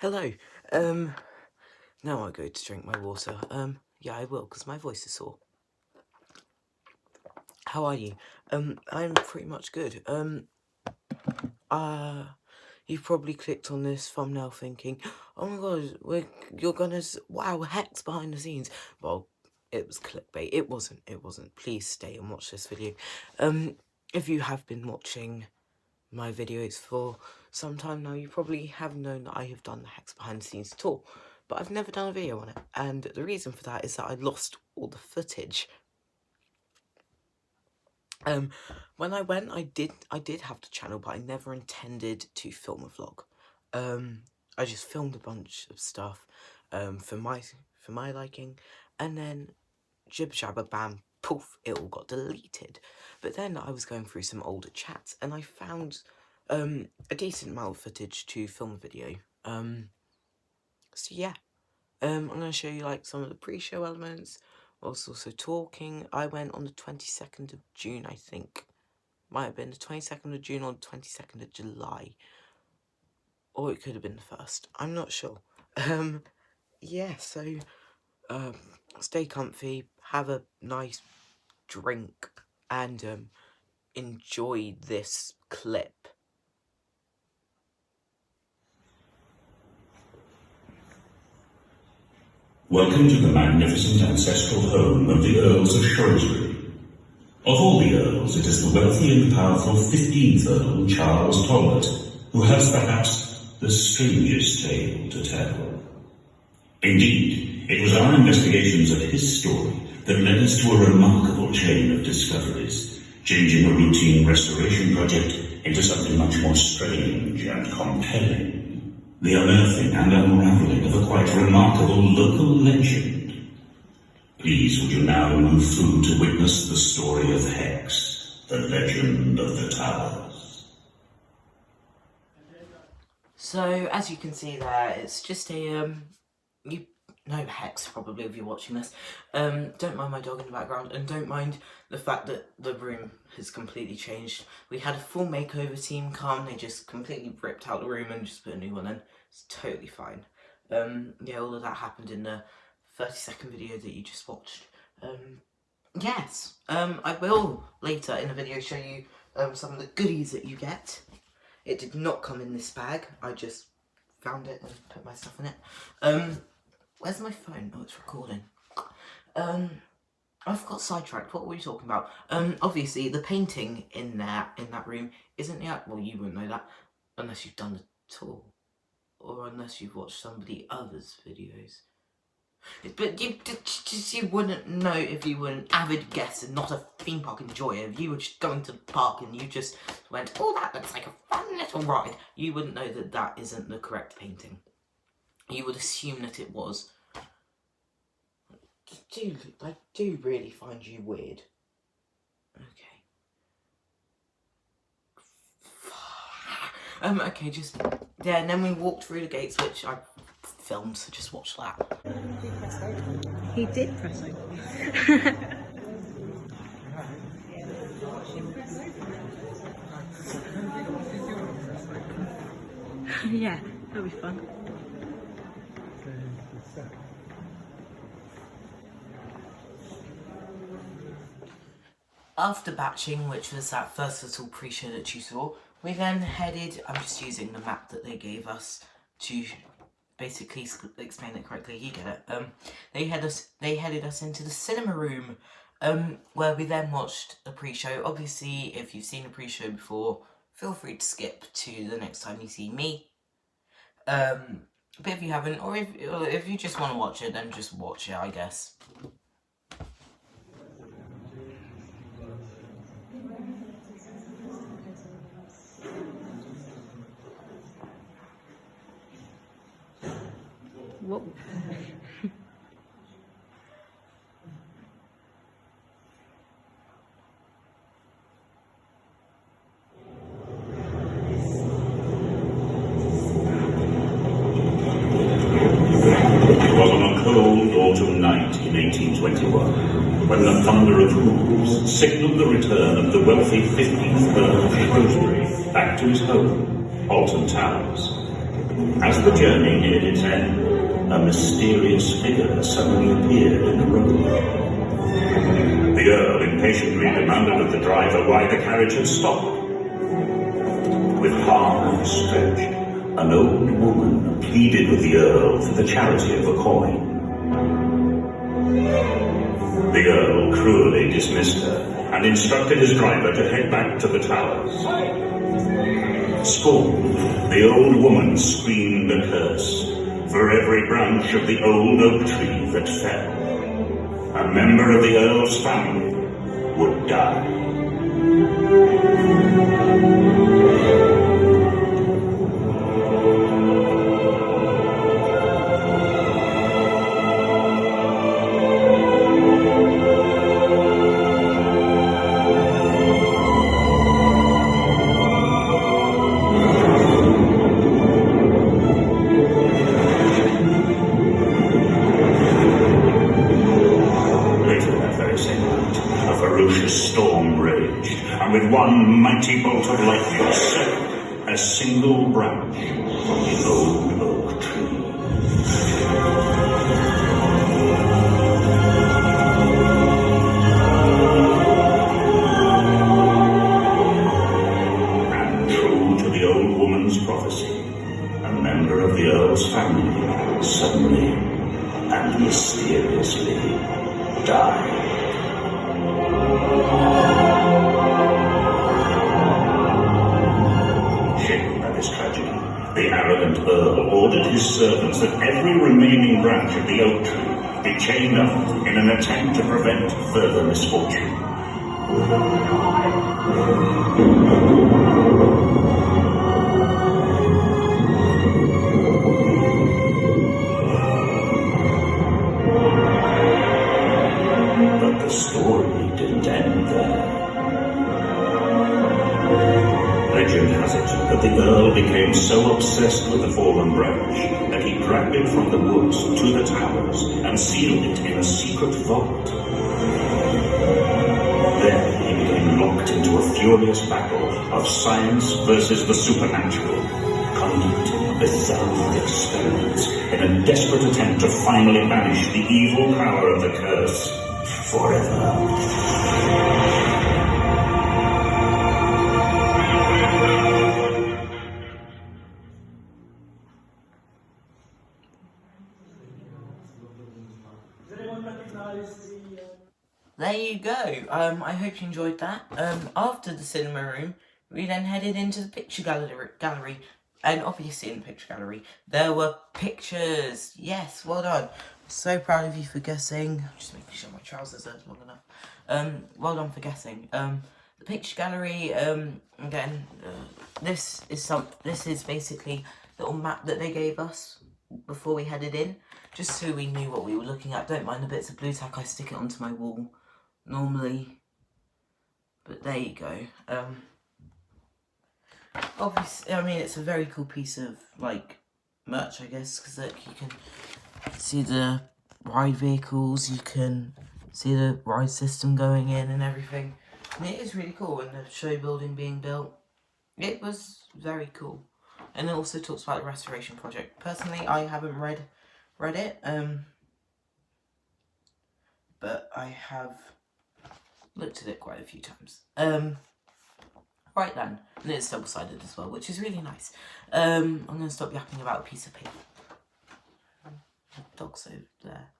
Hello. Now I go to drink my water. Yeah, I will, because my voice is sore. How are you? I'm pretty much good. You've probably clicked on this thumbnail thinking, oh my god, you're gonna, wow, Hex behind the scenes. Well, it was clickbait. It wasn't. Please stay and watch this video. If you have been watching my videos for some time now, you probably have known that I have done the Hex behind the scenes tour, but I've never done a video on it, and the reason for that is that I lost all the footage. When I went, I did have the channel, but I never intended to film a vlog. I just filmed a bunch of stuff, for my liking, and then jib jabber bam, poof, it all got deleted. But then I was going through some older chats, and I found, a decent amount of footage to film a video. So yeah, I'm going to show you, like, some of the pre-show elements, whilst also talking. I went on the 22nd of June, I think. Might have been the 22nd of June or the 22nd of July. Or it could have been the 1st. I'm not sure. Yeah, so, stay comfy, have a nice drink, and, enjoy this clip. Welcome to the magnificent ancestral home of the Earls of Shrewsbury. Of all the Earls, it is the wealthy and powerful 15th Earl, Charles Talbot, who has perhaps the strangest tale to tell. Indeed, it was our investigations of his story that led us to a remarkable chain of discoveries, changing a routine restoration project into something much more strange and compelling. The unearthing and unraveling of a quite remarkable local legend. Please would you now move through to witness the story of Hex, the legend of the Towers. So, as you can see there, it's just a, you know Hex probably if you're watching this. Don't mind my dog in the background, and don't mind the fact that the room has completely changed. We had a full makeover team come, they just completely ripped out the room and just put a new one in. It's totally fine. Yeah, all of that happened in the 30-second video that you just watched. Yes, I will later in the video show you some of the goodies that you get. It did not come in this bag, I just found it and put my stuff in it. Where's my phone? Oh, it's recording. I've got sidetracked. What were we talking about? Obviously, the painting in that room isn't yet. Well, you wouldn't know that unless you've done the tour, or unless you've watched somebody else's videos. But you wouldn't know if you were an avid guest and not a theme park enjoyer. If you were just going to the park and you just went, "Oh, that looks like a fun little ride," you wouldn't know that that isn't the correct painting. You would assume that it was. I do really find you weird. Okay. Okay, just, yeah, and then we walked through the gates, which I filmed, so just watch that. He did press open. Yeah, that'll be fun. After batching, which was that first little pre-show that you saw, we then headed, I'm just using the map that they gave us to basically explain it correctly, you get it. They headed us into the cinema room, where we then watched the pre-show. Obviously, if you've seen the pre-show before, feel free to skip to the next time you see me. But if you haven't, or if you just want to watch it, then just watch it, I guess. Whoa. It was on a cold autumn night in 1821 when the thunder of hooves signalled the return of the wealthy 15th Earl of Shrewsbury back to his home, Alton Towers. As the journey neared its end, a mysterious figure suddenly appeared in the road. The Earl impatiently demanded of the driver why the carriage had stopped. With arms stretched, an old woman pleaded with the Earl for the charity of a coin. The Earl cruelly dismissed her and instructed his driver to head back to the towers. Scorned, the old woman screamed a curse for every branch of the old oak tree that fell. A member of the Earl's family would die. With one mighty bolt of lightning severed a single branch from the old oak tree. And true to the old woman's prophecy, a member of the Earl's family suddenly and mysteriously died. The arrogant Earl ordered his servants that every remaining branch of the oak tree be chained up in an attempt to prevent further misfortune. But the story didn't end there. Legend has it that the Earl became so obsessed with the fallen branch that he dragged it from the woods to the towers and sealed it in a secret vault. There he became locked into a furious battle of science versus the supernatural, conducting bizarre experiments in a desperate attempt to finally banish the evil power of the curse forever. There you go. I hope you enjoyed that. After the cinema room, we then headed into the picture gallery. And obviously in the picture gallery, there were pictures. Yes, well done. So proud of you for guessing. Just making sure my trousers are long enough. Well done for guessing. The picture gallery, again, this is basically the little map that they gave us before we headed in, just so we knew what we were looking at. Don't mind the bits of blue tack, I stick it onto my wall normally, but there you go. Obviously, I mean, it's a very cool piece of, like, merch, I guess, because look, you can see the ride vehicles, you can see the ride system going in and everything. And it is really cool, and the show building being built. It was very cool. And it also talks about the restoration project. Personally, I haven't read it, but I have looked at it quite a few times. Right then, and it's double-sided as well, which is really nice. I'm going to stop yapping about a piece of paper. The dog's over there.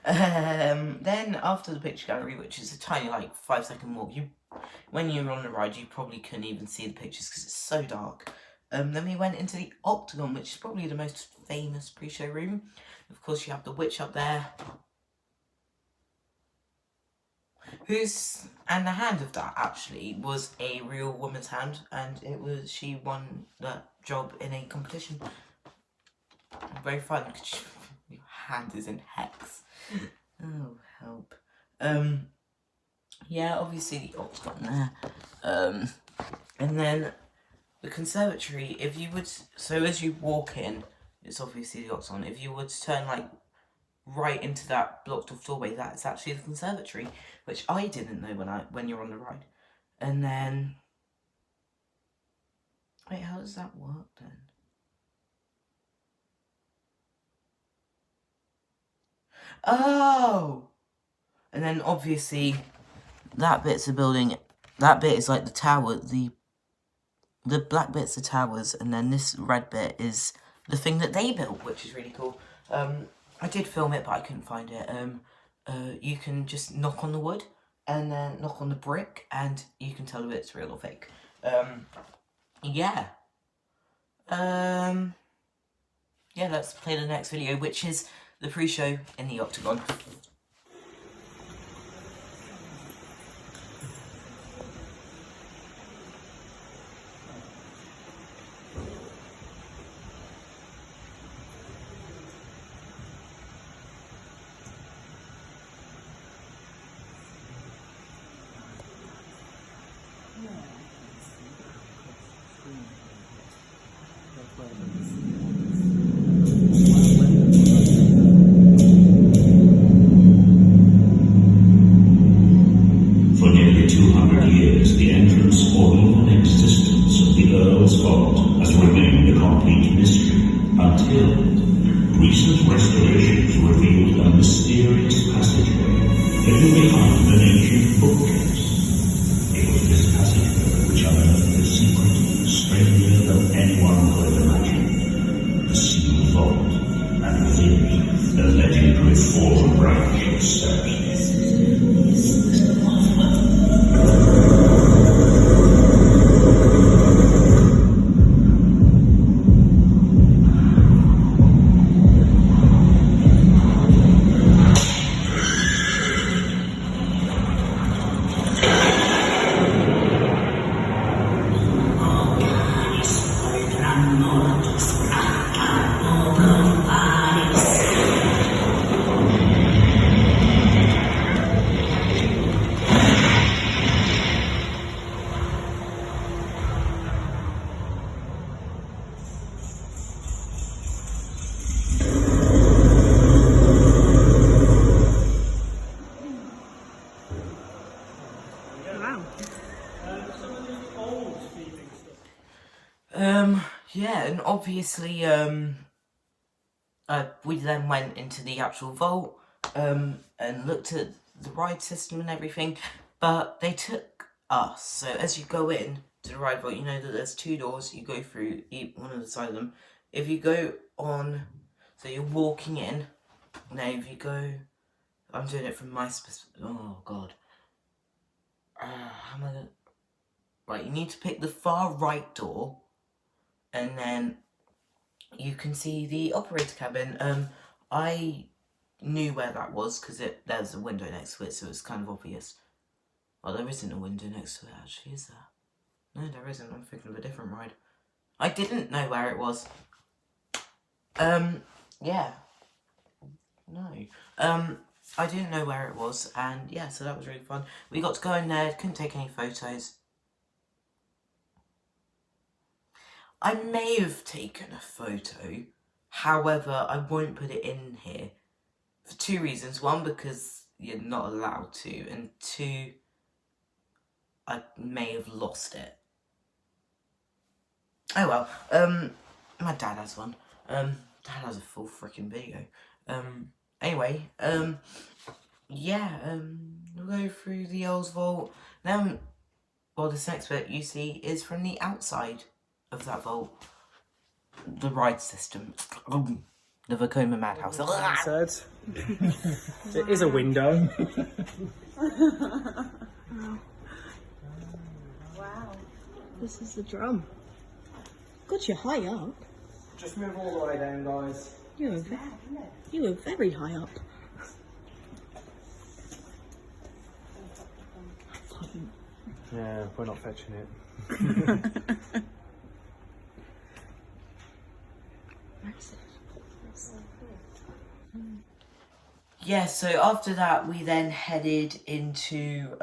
Then after the picture gallery, which is a tiny, like, 5-second walk, when you were on the ride, you probably couldn't even see the pictures because it's so dark. Then we went into the Octagon, which is probably the most famous pre-show room. Of course, you have the witch up there. And the hand of that actually was a real woman's hand, and she won that job in a competition. Very fun because your hand is in hex. Oh, help. Yeah, obviously the Octagon there. And then the conservatory, so as you walk in, it's obviously the Octagon. If you were to turn, like, right into that blocked off doorway, that's actually the conservatory, which I didn't know when you're on the ride. And then Wait, how does that work then? Oh! And then obviously that bit's the building, that bit is like the tower, the black bit's the towers, and then this red bit is the thing that they built, which is really cool. I did film it, but I couldn't find it. You can just knock on the wood, and then knock on the brick, and you can tell if it's real or fake. Yeah. Yeah, let's play the next video, which is the pre-show in the Octagon. For nearly 200 years, the entrance or even existence of the Earl's Vault has remained a complete mystery until recent restorations revealed a mysterious passageway hidden behind an ancient bookcase. It was this passageway which unearthed a secret stranger than anyone could imagine. The sealed vault, and within it, the legendary fallen branch of steps. Yeah, and obviously, we then went into the actual vault, and looked at the ride system and everything, but they took us. So as you go in to the ride vault, you know that there's 2 doors, you go through one of the side of them. If you go on, so you're walking in, now if you go, I'm doing it from my oh god. How am I gonna, right, you need to pick the far right door, and then you can see the operator cabin. I knew where that was because there's a window next to it, so it's kind of obvious. Well, there isn't a window next to it, actually, is there? No, there isn't. I'm thinking of a different ride. I didn't know where it was. Yeah. No. I didn't know where it was, and yeah, so that was really fun. We got to go in there, couldn't take any photos. I may have taken a photo, however, I won't put it in here for 2 reasons. 1, because you're not allowed to, and 2, I may have lost it. Oh well, my dad has one. Dad has a full freaking video. Anyway, yeah, we'll go through the Earl's Vault. Then, well, this next bit you see is from the outside of that vault. The ride system. The Vekoma Madhouse. It is a window. Wow. This is the drum. God, you're high up. Just move all the way down, guys. You were very high up. Yeah, we're not fetching it. Yeah, so after that we then headed into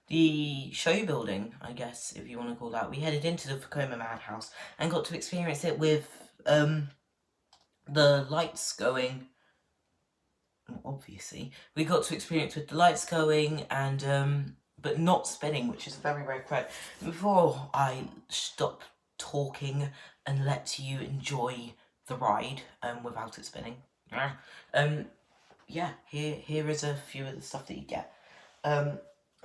the show building, I guess, if you want to call that. We headed into the Vekoma Madhouse and got to experience it with the lights going. Obviously, we got to experience with the lights going and but not spinning, which is very, very quick. Before I stop talking and lets you enjoy the ride without it spinning. Yeah, here is a few of the stuff that you get.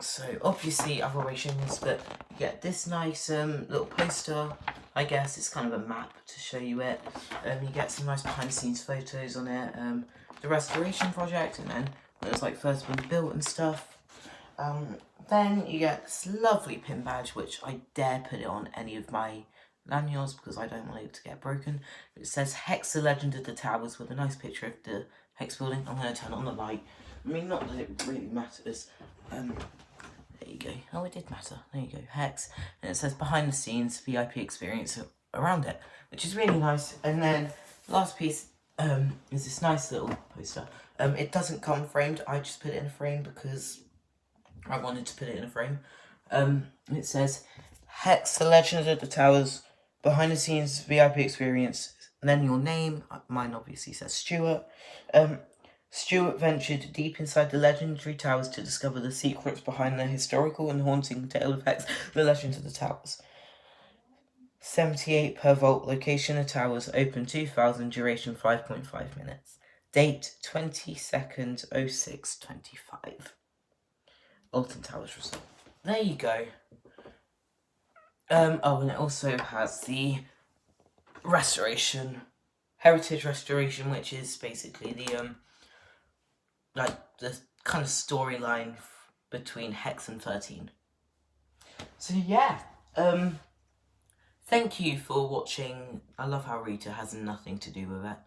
So obviously other rations, but you get this nice little poster. I guess it's kind of a map to show you it. You get some nice behind the scenes photos on it. The restoration project, and then when it was like first been built and stuff. Then you get this lovely pin badge, which I dare put it on any of my lanyards because I don't want it to get broken. It says Hex the Legend of the Towers with a nice picture of the Hex building. I'm going to turn on the light. I mean, not that it really matters. There you go. Oh, it did matter. There you go. Hex. And it says behind the scenes VIP experience around it, which is really nice. And then last piece is this nice little poster. It doesn't come framed. I just put it in a frame because I wanted to put it in a frame. It says Hex the Legend of the Towers behind the scenes VIP experience. And then your name. Mine obviously says Stuart. Stuart ventured deep inside the legendary towers to discover the secrets behind the historical and haunting tale of Hex, the Legend of the Towers. 78 per volt, location of towers, open 2000, duration 5.5 minutes. Date 22nd 06/25. Alton Towers result. There you go. Oh, and it also has the restoration, heritage restoration, which is basically the like the kind of storyline between Hex and 13. So yeah, thank you for watching. I love how Rita has nothing to do with it.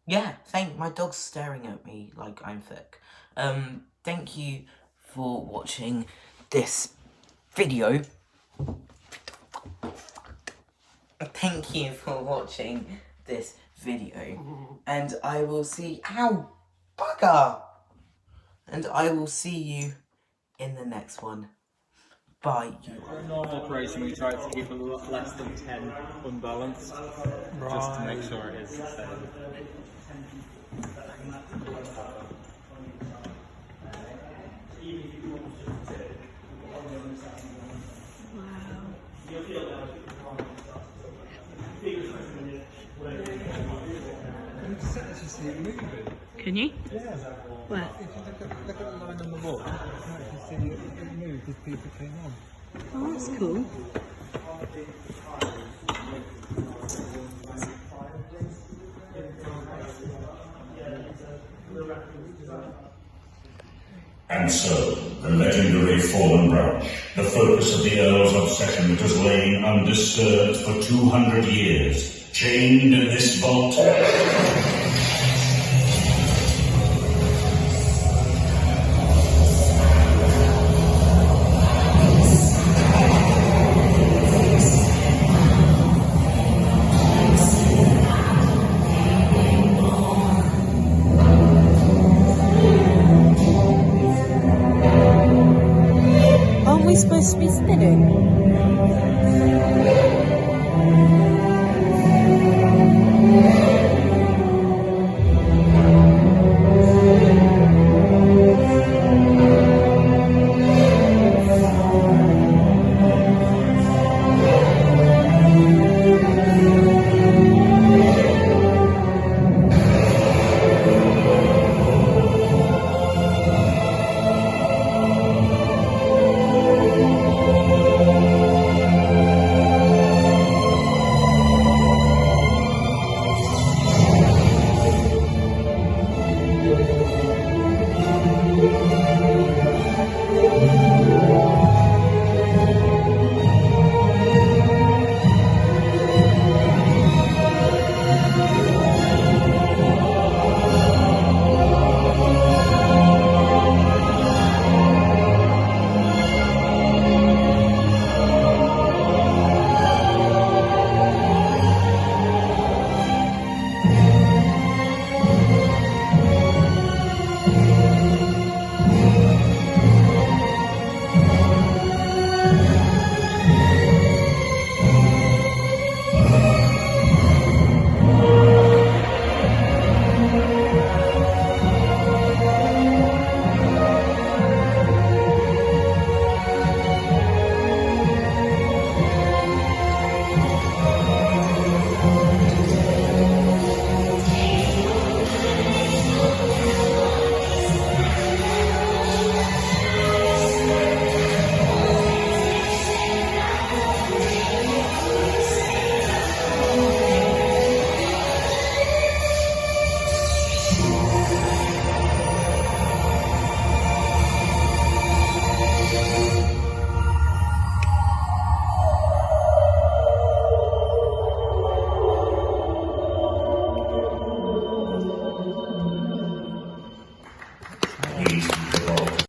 Yeah, my dog's staring at me like I'm thick. Thank you for watching this video. Thank you for watching this video. And I will see... Ow! Bugger! And I will see you in the next one. Bye. For a normal operation, we try to keep a lot less than 10 unbalanced, just to make sure it is the same. Can you? Yeah. Where? If you look at the line on the wall, you can actually see it moved as people came on. Oh, that's cool. And so, the legendary Fallen Branch, the focus of the Earl's obsession, has lain undisturbed for 200 years, chained in this vault. Aren't we supposed to be spinning?